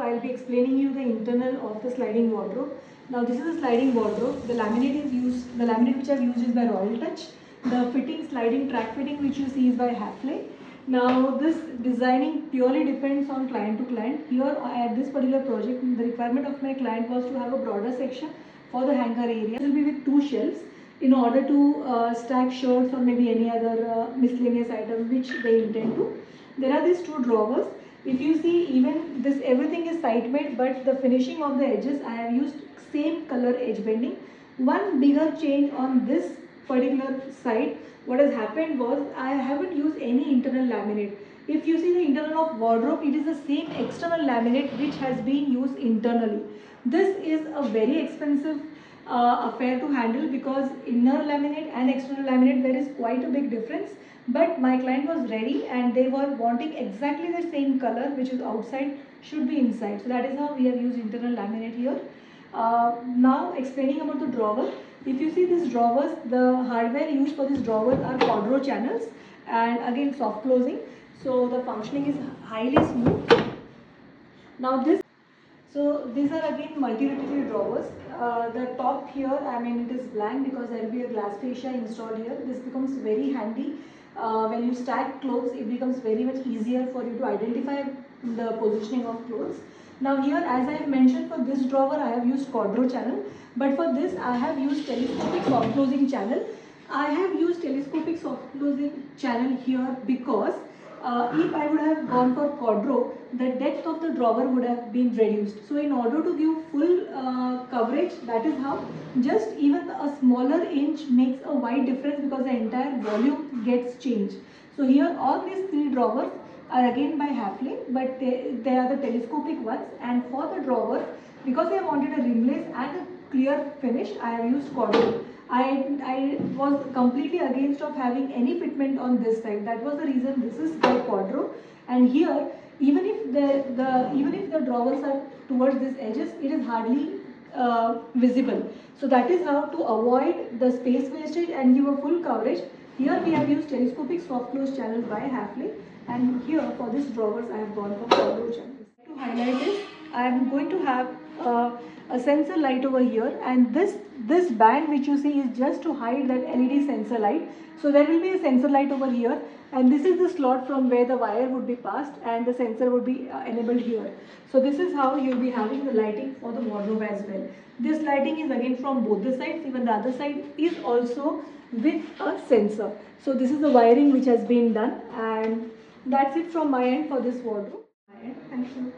I'll be explaining you the internal of the sliding wardrobe. Now this is a sliding wardrobe. The laminate which I've used is by Royal Touch. The fitting, sliding track fitting which you see is by Hafele. Now this designing purely depends on client to client. Here at this particular project, the requirement of my client was to have a broader section for the hanger area. It will be with 2 shelves in order to stack shirts or maybe any other miscellaneous item which they intend to. There are these 2 drawers. If you see, even this everything is side made, but the finishing of the edges I have used same color edge bending. One bigger change on this particular side, what has happened was I haven't used any internal laminate. If you see the internal of wardrobe, it is the same external laminate which has been used internally. This is a very expensive affair to handle because inner laminate and external laminate there is quite a big difference. But my client was ready and they were wanting exactly the same color which is outside should be inside. So that is how we have used internal laminate here. Now explaining about the drawer. If you see these drawers, the hardware used for these drawers are Quadro Channels and again soft closing. So the functioning is highly smooth. Now these are again multi-utility drawers. The top here, it is blank because there will be a glass fascia installed here. This becomes very handy. When you stack clothes, it becomes very much easier for you to identify the positioning of clothes. Now here, as I have mentioned, for this drawer I have used Quadro channel, but for this I have used telescopic soft closing channel. I have used telescopic soft closing channel here because if I would have gone for Quadro, the depth of the drawer would have been reduced. So in order to give full coverage, that is how just even a smaller inch makes a wide difference because the entire volume gets changed. So here all these 3 drawers are again by Hafele, but they are the telescopic ones, and for the drawers, because I wanted a rimless and a clear finish, I have used Quadro. I was completely against of having any fitment on this side. That was the reason this is by Quadro. And here, even if the drawers are towards these edges, it is hardly visible. So that is how to avoid the space wastage and give a full coverage. Here we have used telescopic soft close channels by Hafele, and here for these drawers I have gone for Quadro channels. To highlight this, I am going to have a sensor light over here, and this band which you see is just to hide that LED sensor light. So there will be a sensor light over here, and this is the slot from where the wire would be passed and the sensor would be enabled here. So this is how you will be having the lighting for the wardrobe as well. This lighting is again from both the sides. Even the other side is also with a sensor. So this is the wiring which has been done, and that's it from my end for this wardrobe. Thank you.